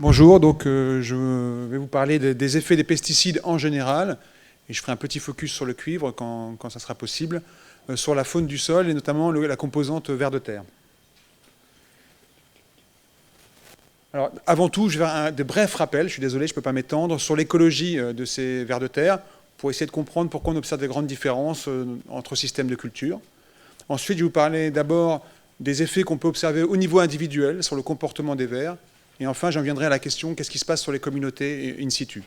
Bonjour, donc je vais vous parler des effets des pesticides en général, et je ferai un petit focus sur le cuivre quand ça sera possible, sur la faune du sol et notamment la composante vers de terre. Alors, avant tout, je vais faire de brefs rappels, je suis désolé, je ne peux pas m'étendre, sur l'écologie de ces vers de terre, pour essayer de comprendre pourquoi on observe des grandes différences entre systèmes de culture. Ensuite, je vais vous parler d'abord des effets qu'on peut observer au niveau individuel sur le comportement des vers. Et enfin, j'en viendrai à la question, qu'est-ce qui se passe sur les communautés in situ?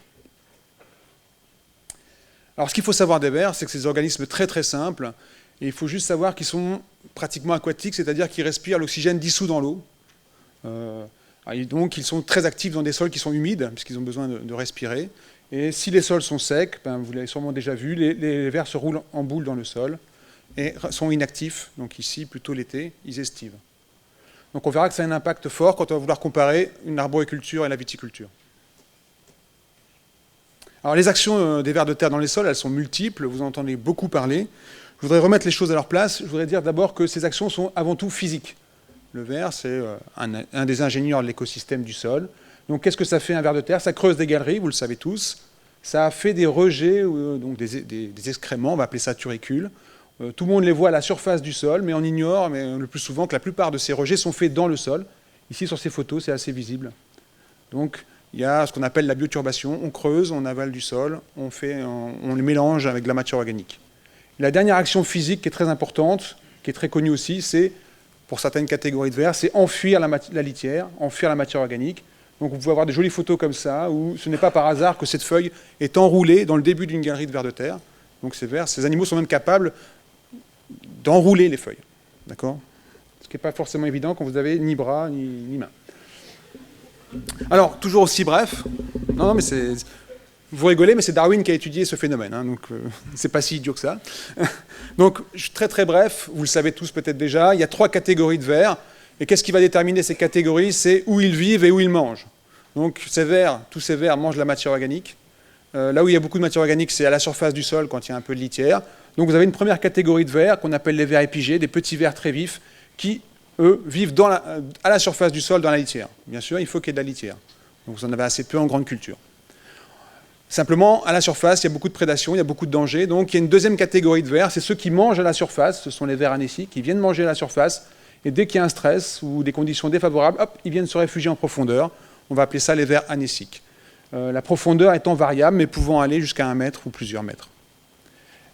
Alors, ce qu'il faut savoir des vers, c'est que c'est des organismes très très simples, et il faut juste savoir qu'ils sont pratiquement aquatiques, c'est-à-dire qu'ils respirent l'oxygène dissous dans l'eau. Donc, ils sont très actifs dans des sols qui sont humides, puisqu'ils ont besoin de respirer. Et si les sols sont secs, vous l'avez sûrement déjà vu, les vers se roulent en boule dans le sol, et sont inactifs. Donc ici, plutôt l'été, ils estivent. Donc on verra que ça a un impact fort quand on va vouloir comparer une arboriculture et la viticulture. Alors les actions des vers de terre dans les sols, elles sont multiples, vous en entendez beaucoup parler. Je voudrais remettre les choses à leur place. Je voudrais dire d'abord que ces actions sont avant tout physiques. Le ver, c'est un des ingénieurs de l'écosystème du sol. Donc qu'est-ce que ça fait un ver de terre? Ça creuse des galeries, vous le savez tous. Ça fait des rejets, donc des excréments, on va appeler ça turicules. Tout le monde les voit à la surface du sol, mais on ignore, le plus souvent, que la plupart de ces rejets sont faits dans le sol. Ici, sur ces photos, c'est assez visible. Donc, il y a ce qu'on appelle la bioturbation. On creuse, on avale du sol, on les mélange avec de la matière organique. La dernière action physique qui est très importante, qui est très connue aussi, c'est, pour certaines catégories de vers, c'est enfuir la litière, enfuir la matière organique. Donc, vous pouvez avoir des jolies photos comme ça, où ce n'est pas par hasard que cette feuille est enroulée dans le début d'une galerie de vers de terre. Donc, ces animaux sont même capables d'enrouler les feuilles, d'accord? Ce qui n'est pas forcément évident quand vous n'avez ni bras ni mains. Alors, toujours aussi bref, non mais vous rigolez, mais c'est Darwin qui a étudié ce phénomène, donc c'est pas si idiot que ça. Donc, très très bref, vous le savez tous peut-être déjà, il y a 3 catégories de vers, et qu'est-ce qui va déterminer ces catégories? C'est où ils vivent et où ils mangent. Donc, tous ces vers mangent de la matière organique. Là où il y a beaucoup de matière organique, c'est à la surface du sol, quand il y a un peu de litière. Donc vous avez une première catégorie de vers qu'on appelle les vers épigés, des petits vers très vifs, qui, eux, vivent à la surface du sol, dans la litière. Bien sûr, il faut qu'il y ait de la litière. Donc vous en avez assez peu en grande culture. Simplement, à la surface, il y a beaucoup de prédation, il y a beaucoup de dangers. Donc il y a une deuxième catégorie de vers, c'est ceux qui mangent à la surface, ce sont les vers anéciques, qui viennent manger à la surface, et dès qu'il y a un stress ou des conditions défavorables, hop, ils viennent se réfugier en profondeur. On va appeler ça les vers anéciques. La profondeur étant variable, mais pouvant aller jusqu'à 1 mètre ou plusieurs mètres.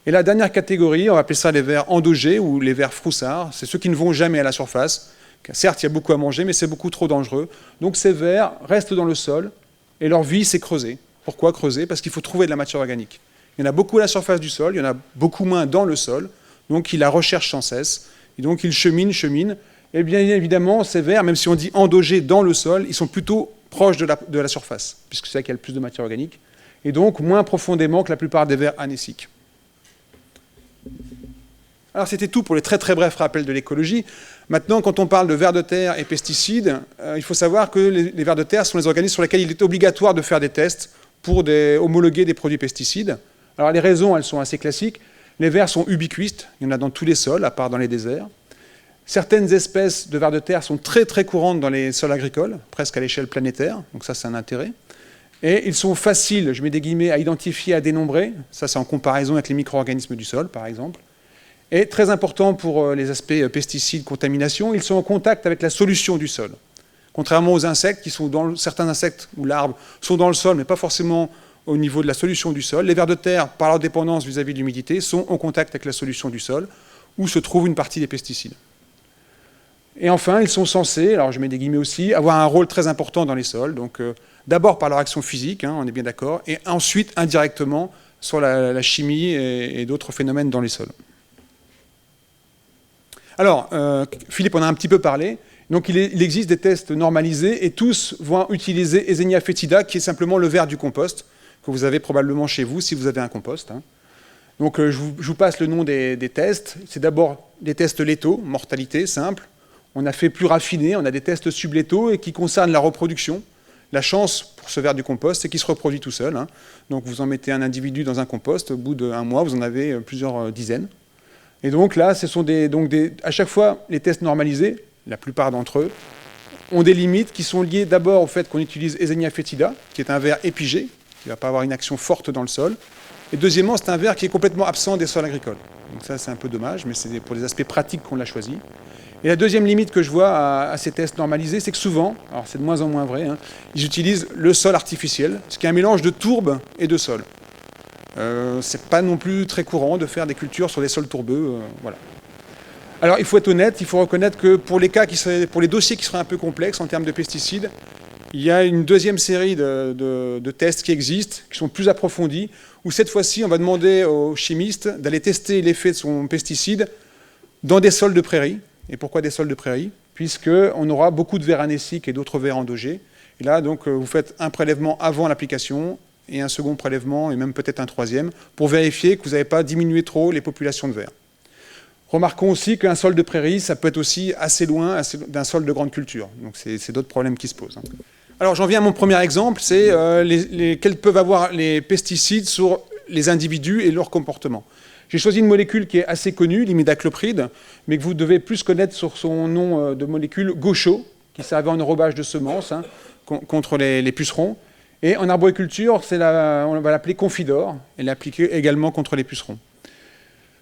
Et la dernière catégorie, on va appeler ça les vers endogés ou les vers froussards, c'est ceux qui ne vont jamais à la surface. Certes, il y a beaucoup à manger, mais c'est beaucoup trop dangereux. Donc ces vers restent dans le sol et leur vie, c'est creuser. Pourquoi creuser? Parce qu'il faut trouver de la matière organique. Il y en a beaucoup à la surface du sol, il y en a beaucoup moins dans le sol, donc ils la recherchent sans cesse. Et donc ils cheminent. Et bien évidemment, ces vers, même si on dit endogés dans le sol, ils sont plutôt proches de la surface, puisque c'est là qu'il y a le plus de matière organique, et donc moins profondément que la plupart des vers anéciques. Alors c'était tout pour les très très brefs rappels de l'écologie. Maintenant, quand on parle de vers de terre et pesticides, il faut savoir que les vers de terre sont les organismes sur lesquels il est obligatoire de faire des tests pour homologuer des produits pesticides. Alors les raisons, elles sont assez classiques. Les vers sont ubiquistes, il y en a dans tous les sols, à part dans les déserts. Certaines espèces de vers de terre sont très très courantes dans les sols agricoles, presque à l'échelle planétaire, donc ça c'est un intérêt. Et ils sont faciles, je mets des guillemets, à identifier, à dénombrer, ça c'est en comparaison avec les micro-organismes du sol par exemple. Et très important pour les aspects pesticides, contamination, ils sont en contact avec la solution du sol. Contrairement aux insectes, certains insectes ou larves sont dans le sol, mais pas forcément au niveau de la solution du sol, les vers de terre, par leur dépendance vis-à-vis de l'humidité, sont en contact avec la solution du sol, où se trouve une partie des pesticides. Et enfin, ils sont censés, alors je mets des guillemets aussi, avoir un rôle très important dans les sols, donc d'abord par leur action physique, on est bien d'accord, et ensuite indirectement sur la chimie et d'autres phénomènes dans les sols. Alors, Philippe en a un petit peu parlé, donc il existe des tests normalisés et tous vont utiliser Eisenia foetida, qui est simplement le ver du compost, que vous avez probablement chez vous si vous avez un compost. Donc je vous passe le nom des tests. C'est d'abord des tests létaux, mortalité, simple. On a fait plus raffiné, on a des tests sublétaux et qui concernent la reproduction. La chance pour ce ver du compost, c'est qu'il se reproduit tout seul. Donc vous en mettez un individu dans un compost, au bout d'1 mois, vous en avez plusieurs dizaines. Et donc là, ce sont à chaque fois les tests normalisés, la plupart d'entre eux, ont des limites qui sont liées d'abord au fait qu'on utilise Eisenia foetida, qui est un ver épigé, qui ne va pas avoir une action forte dans le sol. Et deuxièmement, c'est un ver qui est complètement absent des sols agricoles. Donc ça, c'est un peu dommage, mais c'est pour les aspects pratiques qu'on l'a choisi. Et la deuxième limite que je vois à ces tests normalisés, c'est que souvent, alors c'est de moins en moins vrai, hein, ils utilisent le sol artificiel, ce qui est un mélange de tourbe et de sol. C'est pas non plus très courant de faire des cultures sur des sols tourbeux, voilà. Alors il faut être honnête, il faut reconnaître que pour les dossiers qui seraient un peu complexes en termes de pesticides, il y a une deuxième série de tests qui existent, qui sont plus approfondis, où cette fois-ci, on va demander aux chimistes d'aller tester l'effet de son pesticide dans des sols de prairie. Et pourquoi des sols de prairie? Puisqu'on aura beaucoup de vers anéciques et d'autres vers endogés. Et là, donc, vous faites un prélèvement avant l'application et un second prélèvement, et même peut-être un troisième, pour vérifier que vous n'avez pas diminué trop les populations de vers. Remarquons aussi qu'un sol de prairie, ça peut être aussi assez loin d'un sol de grande culture. Donc c'est d'autres problèmes qui se posent. Alors j'en viens à mon premier exemple, c'est quels peuvent avoir les pesticides sur les individus et leur comportement. J'ai choisi une molécule qui est assez connue, l'imidaclopride, mais que vous devez plus connaître sur son nom de molécule Gaucho, qui servait en enrobage de semences contre les pucerons. Et en arboriculture, on va l'appeler Confidor, et l'appliquer également contre les pucerons.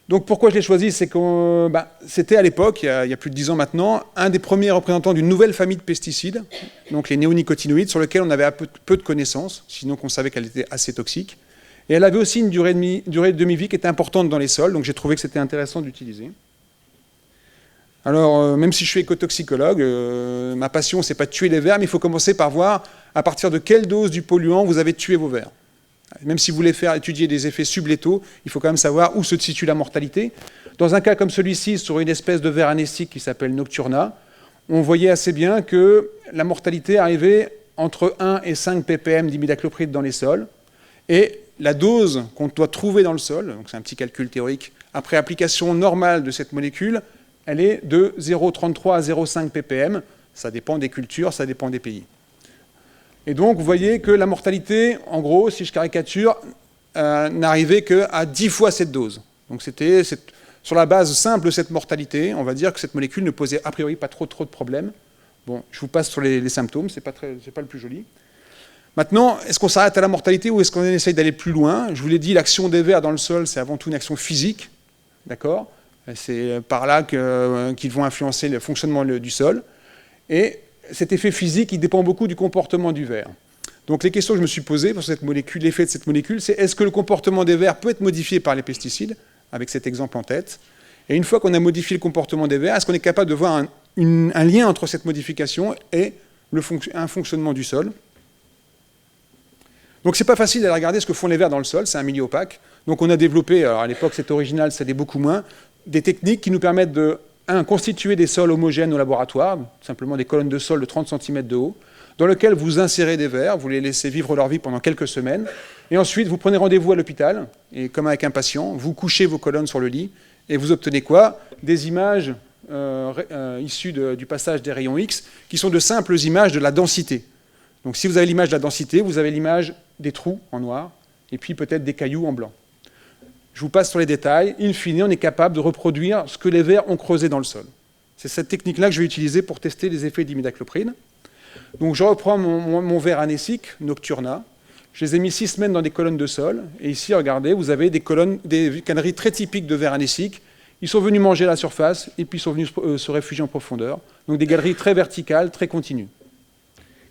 Donc pourquoi je l'ai choisi, c'est que c'était à l'époque, il y a plus de 10 ans maintenant, un des premiers représentants d'une nouvelle famille de pesticides, donc les néonicotinoïdes, sur lesquels on avait peu de connaissances, sinon qu'on savait qu'elle était assez toxique. Et elle avait aussi une durée de demi-vie qui était importante dans les sols, donc j'ai trouvé que c'était intéressant d'utiliser. Alors, même si je suis écotoxicologue, ma passion, c'est pas de tuer les vers, mais il faut commencer par voir à partir de quelle dose du polluant vous avez tué vos vers. Même si vous voulez faire étudier des effets sublétaux, il faut quand même savoir où se situe la mortalité. Dans un cas comme celui-ci, sur une espèce de ver anécique qui s'appelle Nocturna, on voyait assez bien que la mortalité arrivait entre 1 et 5 ppm d'imidaclopride dans les sols. Et la dose qu'on doit trouver dans le sol, donc c'est un petit calcul théorique, après application normale de cette molécule, elle est de 0,33 à 0,5 ppm. Ça dépend des cultures, ça dépend des pays. Et donc, vous voyez que la mortalité, en gros, si je caricature, n'arrivait qu'à 10 fois cette dose. Donc, c'était sur la base simple de cette mortalité, on va dire que cette molécule ne posait a priori pas trop de problèmes. Bon, je vous passe sur les symptômes, c'est pas le plus joli. Maintenant, est-ce qu'on s'arrête à la mortalité ou est-ce qu'on essaye d'aller plus loin? Je vous l'ai dit, l'action des vers dans le sol, c'est avant tout une action physique, d'accord? C'est par là qu'ils vont influencer le fonctionnement du sol. Et cet effet physique, il dépend beaucoup du comportement du ver. Donc les questions que je me suis posées pour cette molécule, l'effet de cette molécule, c'est est-ce que le comportement des vers peut être modifié par les pesticides, avec cet exemple en tête? Et une fois qu'on a modifié le comportement des vers, est-ce qu'on est capable de voir un lien entre cette modification et un fonctionnement du sol? Donc c'est pas facile d'aller regarder ce que font les vers dans le sol, c'est un milieu opaque. Donc on a développé, alors à l'époque c'était original, ça l'est beaucoup moins, des techniques qui nous permettent de constituer des sols homogènes au laboratoire, simplement des colonnes de sol de 30 cm de haut, dans lesquelles vous insérez des vers, vous les laissez vivre leur vie pendant quelques semaines, et ensuite vous prenez rendez-vous à l'hôpital, et comme avec un patient, vous couchez vos colonnes sur le lit, et vous obtenez quoi? Des images issues du passage des rayons X, qui sont de simples images de la densité. Donc si vous avez l'image de la densité, vous avez l'image des trous en noir, et puis peut-être des cailloux en blanc. Je vous passe sur les détails. In fine, on est capable de reproduire ce que les vers ont creusé dans le sol. C'est cette technique-là que je vais utiliser pour tester les effets d'imidaclopride. Donc je reprends mon ver anécique, Nocturna. Je les ai mis 6 semaines dans des colonnes de sol. Et ici, regardez, vous avez des canneries très typiques de ver anécique. Ils sont venus manger à la surface et puis ils sont venus se réfugier en profondeur. Donc des galeries très verticales, très continues.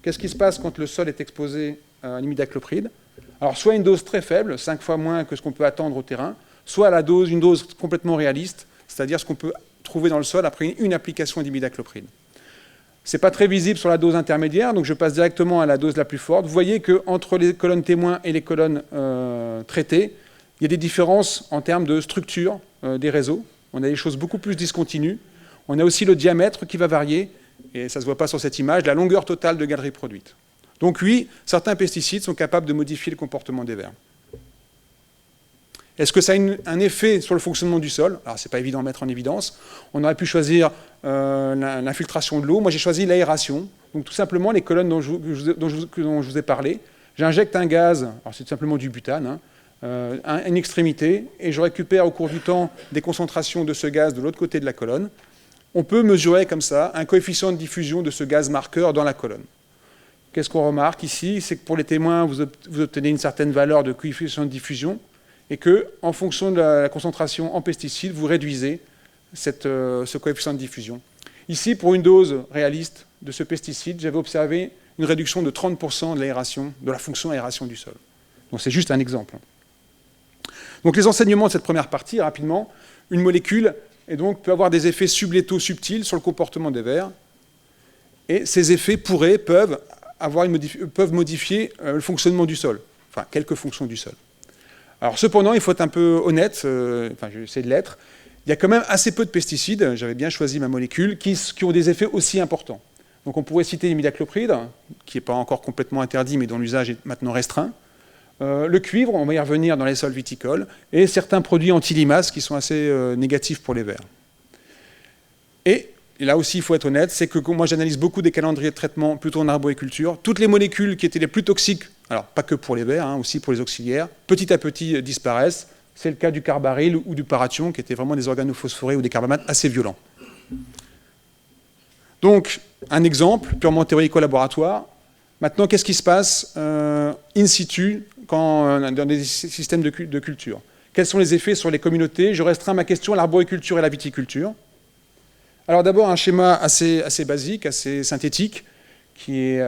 Qu'est-ce qui se passe quand le sol est exposé à l'imidaclopride? Alors, soit une dose très faible, 5 fois moins que ce qu'on peut attendre au terrain, soit une dose complètement réaliste, c'est-à-dire ce qu'on peut trouver dans le sol après une application d'imidaclopride. Ce n'est pas très visible sur la dose intermédiaire, donc je passe directement à la dose la plus forte. Vous voyez qu'entre les colonnes témoins et les colonnes traitées, il y a des différences en termes de structure des réseaux. On a des choses beaucoup plus discontinues. On a aussi le diamètre qui va varier, et ça ne se voit pas sur cette image, la longueur totale de galerie produite. Donc oui, certains pesticides sont capables de modifier le comportement des vers. Est-ce que ça a un effet sur le fonctionnement du sol? Alors, ce n'est pas évident à mettre en évidence. On aurait pu choisir l'infiltration de l'eau. Moi, j'ai choisi l'aération. Donc, tout simplement, les colonnes dont je vous ai parlé, j'injecte un gaz, alors c'est tout simplement du butane, à une extrémité, et je récupère au cours du temps des concentrations de ce gaz de l'autre côté de la colonne. on peut mesurer comme ça un coefficient de diffusion de ce gaz marqueur dans la colonne. Qu'est-ce qu'on remarque ici? C'est que pour les témoins, vous obtenez une certaine valeur de coefficient de diffusion et que, en fonction de la concentration en pesticides, vous réduisez ce coefficient de diffusion. Ici, pour une dose réaliste de ce pesticide, j'avais observé une réduction de 30% de l'aération, de la fonction aération du sol. Donc c'est juste un exemple. Donc les enseignements de cette première partie, rapidement, une molécule peut avoir des effets sublétaux subtils sur le comportement des vers, et ces effets peuvent modifier le fonctionnement du sol, enfin quelques fonctions du sol. Alors cependant, il faut être un peu honnête, je vais essayer de l'être, il y a quand même assez peu de pesticides, j'avais bien choisi ma molécule, qui ont des effets aussi importants. Donc on pourrait citer l'imidaclopride, qui n'est pas encore complètement interdit, mais dont l'usage est maintenant restreint. Le cuivre, on va y revenir dans les sols viticoles, et certains produits anti-limaces qui sont assez négatifs pour les vers. Et là aussi, il faut être honnête, c'est que moi j'analyse beaucoup des calendriers de traitement plutôt en arboriculture. Toutes les molécules qui étaient les plus toxiques, alors pas que pour les vers, aussi pour les auxiliaires, petit à petit disparaissent. C'est le cas du carbaryl ou du parathion, qui étaient vraiment des organophosphorés ou des carbamates assez violents. Donc, un exemple purement théorico-laboratoire. Maintenant, qu'est-ce qui se passe in situ dans des systèmes de culture? Quels sont les effets sur les communautés? Je restreins ma question à l'arboriculture et la viticulture. Alors d'abord, un schéma assez basique, assez synthétique, qui est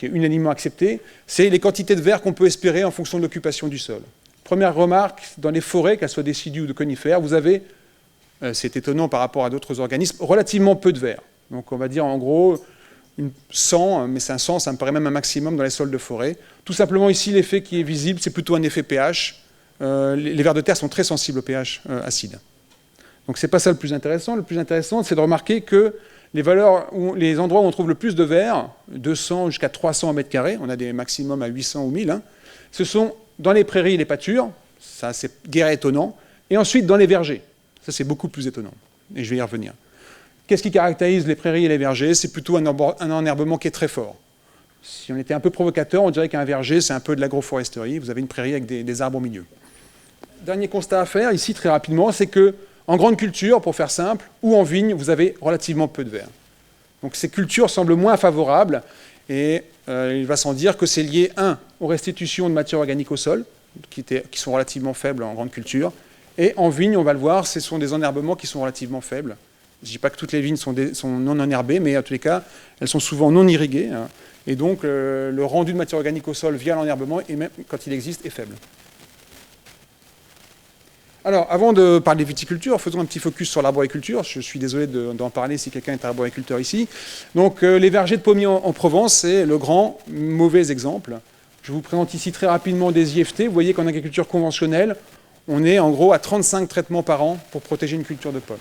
unanimement accepté, c'est les quantités de verre qu'on peut espérer en fonction de l'occupation du sol. Première remarque, dans les forêts, qu'elles soient décidues ou de conifères, vous avez, c'est étonnant par rapport à d'autres organismes, relativement peu de verre. Donc on va dire en gros 100, mais 500, ça me paraît même un maximum dans les sols de forêt. Tout simplement ici, l'effet qui est visible, c'est plutôt un effet pH. Les vers de terre sont très sensibles au pH acide. Donc c'est pas ça le plus intéressant. Le plus intéressant, c'est de remarquer que les endroits où on trouve le plus de verre, 200 jusqu'à 300 mètres carrés, on a des maximums à 800 ou 1000, ce sont dans les prairies et les pâtures, ça c'est guère étonnant, et ensuite dans les vergers. Ça c'est beaucoup plus étonnant, et je vais y revenir. Qu'est-ce qui caractérise les prairies et les vergers? C'est plutôt un enherbement qui est très fort. Si on était un peu provocateur, on dirait qu'un verger, c'est un peu de l'agroforesterie. Vous avez une prairie avec des arbres au milieu. Dernier constat à faire, ici, très rapidement, c'est que en grande culture, pour faire simple, ou en vigne, vous avez relativement peu de verre. Donc ces cultures semblent moins favorables, et il va sans dire que c'est lié, aux restitutions de matière organique au sol, qui sont relativement faibles en grande culture, et en vigne, on va le voir, ce sont des enherbements qui sont relativement faibles. Je ne dis pas que toutes les vignes sont non enherbées, mais en tous les cas, elles sont souvent non irriguées. Et donc, le rendu de matière organique au sol via l'enherbement, et même quand il existe, est faible. Alors, avant de parler de viticulture, faisons un petit focus sur l'arboriculture. Je suis désolé d'en parler si quelqu'un est arboriculteur ici. Donc, les vergers de pommiers en Provence, c'est le grand mauvais exemple. Je vous présente ici très rapidement des IFT. Vous voyez qu'en agriculture conventionnelle, on est en gros à 35 traitements par an pour protéger une culture de pommes.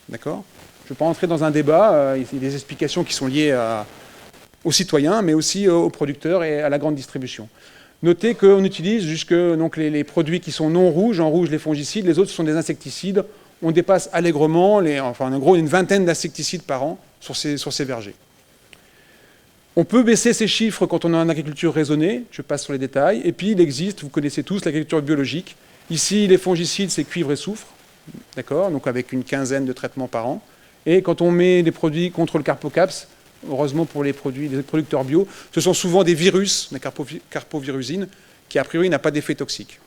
D'accord ? Je ne vais pas entrer dans un débat, il y a des explications qui sont liées aux citoyens, mais aussi aux producteurs et à la grande distribution. Notez qu'on utilise donc les produits qui sont non rouges, en rouge les fongicides, les autres sont des insecticides. On dépasse allègrement, en gros, une vingtaine d'insecticides par an sur ces vergers. On peut baisser ces chiffres quand on est en agriculture raisonnée, je passe sur les détails, et puis il existe, vous connaissez tous, l'agriculture biologique. Ici, les fongicides, c'est cuivre et soufre, d'accord, donc avec une quinzaine de traitements par an. Et quand on met des produits contre le carpocaps, heureusement pour les producteurs bio, ce sont souvent des virus, la carpovirusine, qui a priori n'a pas d'effet toxique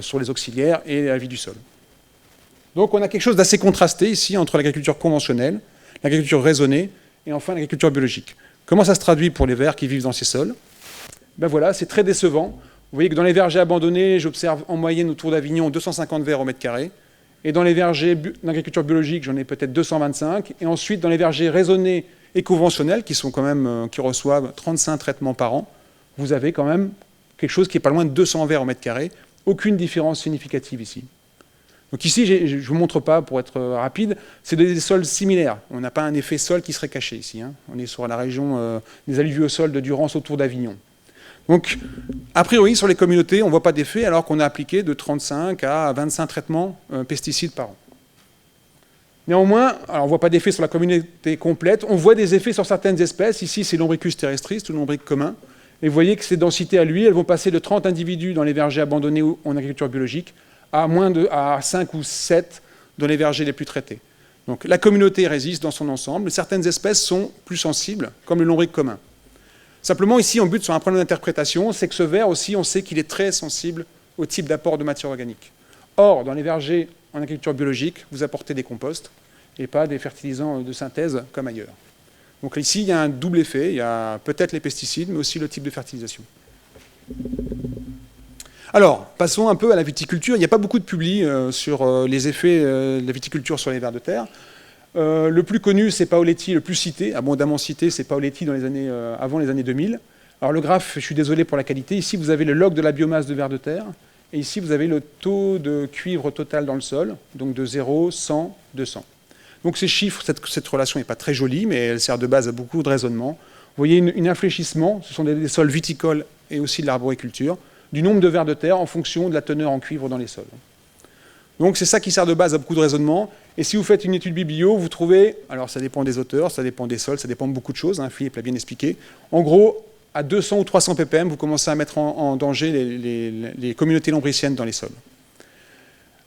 sur les auxiliaires et la vie du sol. Donc on a quelque chose d'assez contrasté ici entre l'agriculture conventionnelle, l'agriculture raisonnée et enfin l'agriculture biologique. Comment ça se traduit pour les vers qui vivent dans ces sols? Ben voilà, c'est très décevant. Vous voyez que dans les vergers abandonnés, j'observe en moyenne autour d'Avignon 250 vers au mètre carré. Et dans les vergers d'agriculture biologique, j'en ai peut-être 225. Et ensuite, dans les vergers raisonnés et conventionnels, qui reçoivent 35 traitements par an, vous avez quand même quelque chose qui est pas loin de 200 vers au mètre carré. Aucune différence significative ici. Donc ici, je ne vous montre pas, pour être rapide, c'est des sols similaires. On n'a pas un effet sol qui serait caché ici. On est sur la région des alluviosols de Durance autour d'Avignon. Donc, a priori, sur les communautés, on ne voit pas d'effet alors qu'on a appliqué de 35 à 25 traitements pesticides par an. Néanmoins, alors on ne voit pas d'effet sur la communauté complète, on voit des effets sur certaines espèces. Ici, c'est l'Ombricus terrestris, tout lombric commun. Et vous voyez que ces densités à l'huile, elles vont passer de 30 individus dans les vergers abandonnés ou en agriculture biologique à 5 ou 7 dans les vergers les plus traités. Donc la communauté résiste dans son ensemble, certaines espèces sont plus sensibles, comme le lombric commun. Simplement, ici, on bute sur un problème d'interprétation, c'est que ce ver aussi, on sait qu'il est très sensible au type d'apport de matière organique. Or, dans les vergers en agriculture biologique, vous apportez des composts et pas des fertilisants de synthèse comme ailleurs. Donc ici, il y a un double effet, il y a peut-être les pesticides, mais aussi le type de fertilisation. Alors, passons un peu à la viticulture. Il n'y a pas beaucoup de publis sur les effets de la viticulture sur les vers de terre. Le plus connu, c'est Paoletti, le plus cité, abondamment cité, c'est Paoletti dans les années, avant les années 2000. Alors le graphe, je suis désolé pour la qualité, ici vous avez le log de la biomasse de vers de terre, et ici vous avez le taux de cuivre total dans le sol, donc de 0, 100, 200. Donc ces chiffres, cette relation n'est pas très jolie, mais elle sert de base à beaucoup de raisonnements. Vous voyez un infléchissement, ce sont des sols viticoles et aussi de l'arboriculture, du nombre de vers de terre en fonction de la teneur en cuivre dans les sols. Donc c'est ça qui sert de base à beaucoup de raisonnements. Et si vous faites une étude biblio, vous trouvez, alors ça dépend des auteurs, ça dépend des sols, ça dépend de beaucoup de choses, hein, Philippe l'a bien expliqué. En gros, à 200 ou 300 ppm, vous commencez à mettre en danger les communautés lombriciennes dans les sols.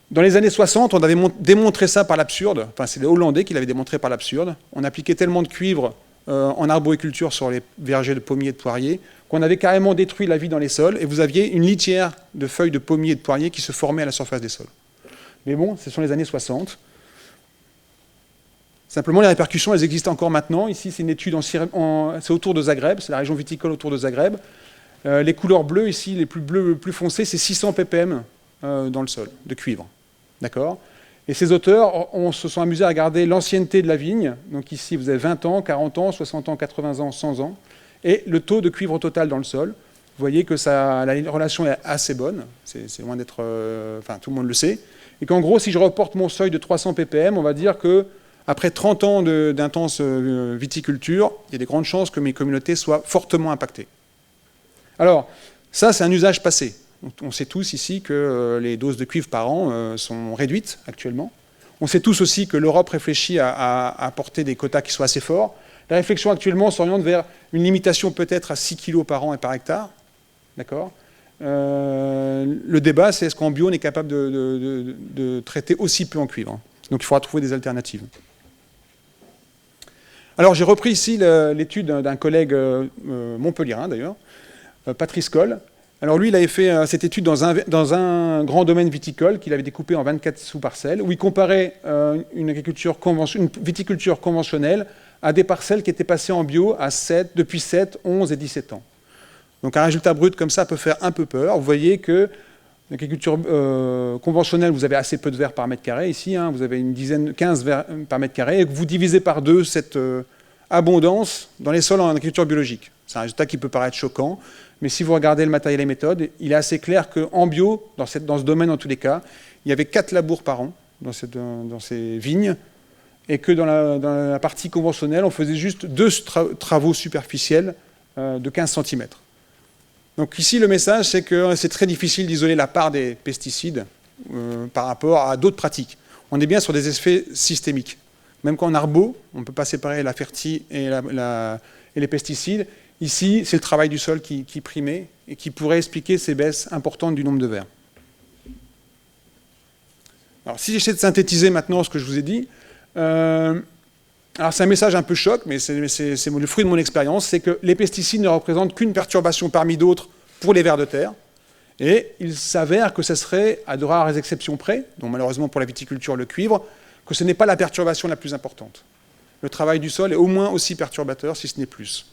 Dans les années 60, on avait démontré ça par l'absurde, enfin c'est les Hollandais qui l'avaient démontré par l'absurde. On appliquait tellement de cuivre en arboriculture sur les vergers de pommiers et de poiriers qu'on avait carrément détruit la vie dans les sols et vous aviez une litière de feuilles de pommiers et de poiriers qui se formaient à la surface des sols. Mais bon, ce sont les années 60. Simplement, les répercussions, elles existent encore maintenant. Ici, c'est une étude, c'est autour de Zagreb, c'est la région viticole autour de Zagreb. Les couleurs bleues, ici, les plus bleus, plus foncés, c'est 600 ppm dans le sol, de cuivre. D'accord ? Et ces auteurs se sont amusés à regarder l'ancienneté de la vigne. Donc ici, vous avez 20 ans, 40 ans, 60 ans, 80 ans, 100 ans. Et le taux de cuivre total dans le sol. Vous voyez que la relation est assez bonne. C'est loin d'être... Enfin, tout le monde le sait. Et qu'en gros, si je reporte mon seuil de 300 ppm, on va dire qu'après 30 ans d'intense viticulture, il y a des grandes chances que mes communautés soient fortement impactées. Alors, ça, c'est un usage passé. On sait tous ici que les doses de cuivre par an sont réduites actuellement. On sait tous aussi que l'Europe réfléchit à apporter des quotas qui soient assez forts. La réflexion actuellement s'oriente vers une limitation peut-être à 6 kg par an et par hectare. D'accord ? Le débat, c'est est-ce qu'en bio, on est capable de traiter aussi peu en cuivre. Donc il faudra trouver des alternatives. Alors j'ai repris ici l'étude d'un collègue montpelliérain d'ailleurs, Patrice Coll. Alors lui, il avait fait cette étude dans un grand domaine viticole qu'il avait découpé en 24 sous-parcelles, où il comparait une viticulture conventionnelle à des parcelles qui étaient passées en bio depuis 7, 11 et 17 ans. Donc un résultat brut comme ça peut faire un peu peur. Vous voyez que l'agriculture conventionnelle, vous avez assez peu de vers par mètre carré ici, hein, vous avez une dizaine, 15 vers par mètre carré, et que vous divisez par 2 cette abondance dans les sols en agriculture biologique. C'est un résultat qui peut paraître choquant, mais si vous regardez le matériel et méthode, il est assez clair qu'en bio, dans ce domaine en tous les cas, il y avait 4 labours par an dans ces vignes, et que dans la partie conventionnelle, on faisait juste 2 travaux superficiels de 15 cm. Donc ici, le message, c'est que c'est très difficile d'isoler la part des pesticides par rapport à d'autres pratiques. On est bien sur des effets systémiques. Même quand en arbo, on ne peut pas séparer la fertie et les pesticides. Ici, c'est le travail du sol qui primait et qui pourrait expliquer ces baisses importantes du nombre de vers. Alors, si j'essaie de synthétiser maintenant ce que je vous ai dit, alors c'est un message un peu choc, mais c'est le fruit de mon expérience, c'est que les pesticides ne représentent qu'une perturbation parmi d'autres pour les vers de terre, et il s'avère que ce serait, à de rares exceptions près, donc malheureusement pour la viticulture le cuivre, que ce n'est pas la perturbation la plus importante. Le travail du sol est au moins aussi perturbateur, si ce n'est plus.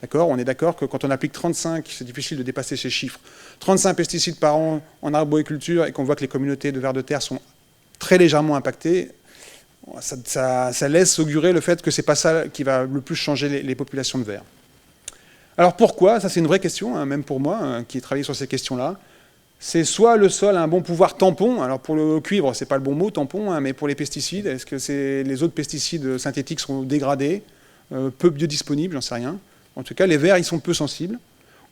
D'accord ? On est d'accord que quand on applique 35, c'est difficile de dépasser ces chiffres, 35 pesticides par an en arboriculture, et qu'on voit que les communautés de vers de terre sont très légèrement impactées, ça laisse augurer le fait que ce n'est pas ça qui va le plus changer les populations de vers. Alors pourquoi ? Ça c'est une vraie question, hein, même pour moi, qui ai travaillé sur ces questions-là. C'est soit le sol a un bon pouvoir tampon, alors pour le cuivre, c'est pas le bon mot, tampon, hein, mais pour les pesticides, est-ce que les autres pesticides synthétiques sont dégradés, peu biodisponibles, j'en sais rien. En tout cas, les vers, ils sont peu sensibles.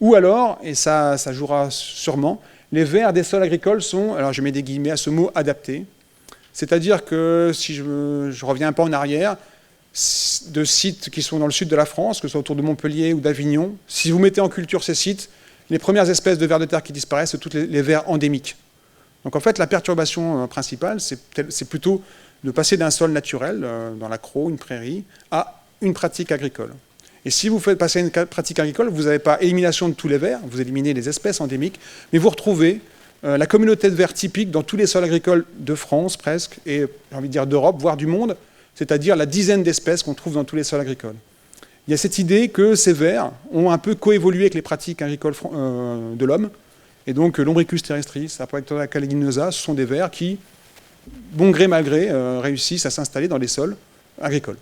Ou alors, et ça jouera sûrement, les vers des sols agricoles sont, alors je mets des guillemets à ce mot, adaptés. C'est-à-dire que, si je reviens un peu en arrière, de sites qui sont dans le sud de la France, que ce soit autour de Montpellier ou d'Avignon, si vous mettez en culture ces sites, les premières espèces de vers de terre qui disparaissent, c'est toutes les vers endémiques. Donc en fait, la perturbation principale, c'est plutôt de passer d'un sol naturel, dans l'accro, une prairie, à une pratique agricole. Et si vous faites passer une pratique agricole, vous n'avez pas élimination de tous les vers, vous éliminez les espèces endémiques, mais vous retrouvez la communauté de vers typique dans tous les sols agricoles de France, presque, et j'ai envie de dire d'Europe, voire du monde, c'est-à-dire la dizaine d'espèces qu'on trouve dans tous les sols agricoles. Il y a cette idée que ces vers ont un peu coévolué avec les pratiques agricoles de l'homme, et donc l'Ombricus terrestris, Apodactylon caliginosa, ce sont des vers qui, bon gré mal gré, réussissent à s'installer dans les sols agricoles.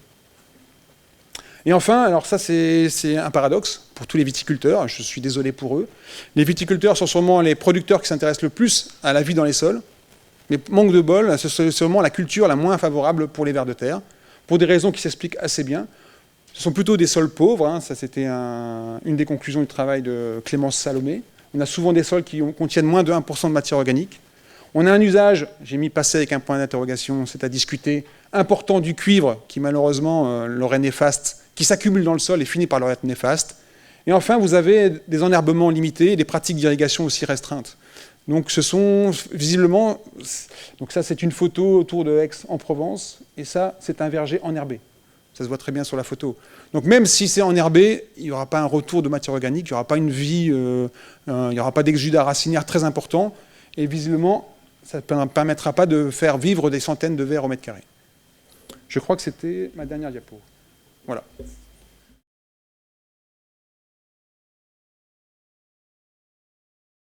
Et enfin, alors ça c'est un paradoxe pour tous les viticulteurs, je suis désolé pour eux. Les viticulteurs sont sûrement les producteurs qui s'intéressent le plus à la vie dans les sols, mais manque de bol, c'est sûrement la culture la moins favorable pour les vers de terre, pour des raisons qui s'expliquent assez bien. Ce sont plutôt des sols pauvres, hein, ça c'était une des conclusions du travail de Clémence Salomé. On a souvent des sols qui contiennent moins de 1% de matière organique. On a un usage, j'ai mis passé avec un point d'interrogation, c'est à discuter, important du cuivre, qui malheureusement leur est néfaste, qui s'accumule dans le sol et finit par leur être néfaste. Et enfin, vous avez des enherbements limités et des pratiques d'irrigation aussi restreintes. Donc ce sont visiblement... Donc ça, c'est une photo autour de Aix-en-Provence, et ça, c'est un verger enherbé. Ça se voit très bien sur la photo. Donc même si c'est enherbé, il n'y aura pas un retour de matière organique, il n'y aura pas une vie, il n'y aura pas d'exudat racinaire très important, et visiblement, ça ne permettra pas de faire vivre des centaines de vers au mètre carré. Je crois que c'était ma dernière diapo. Voilà.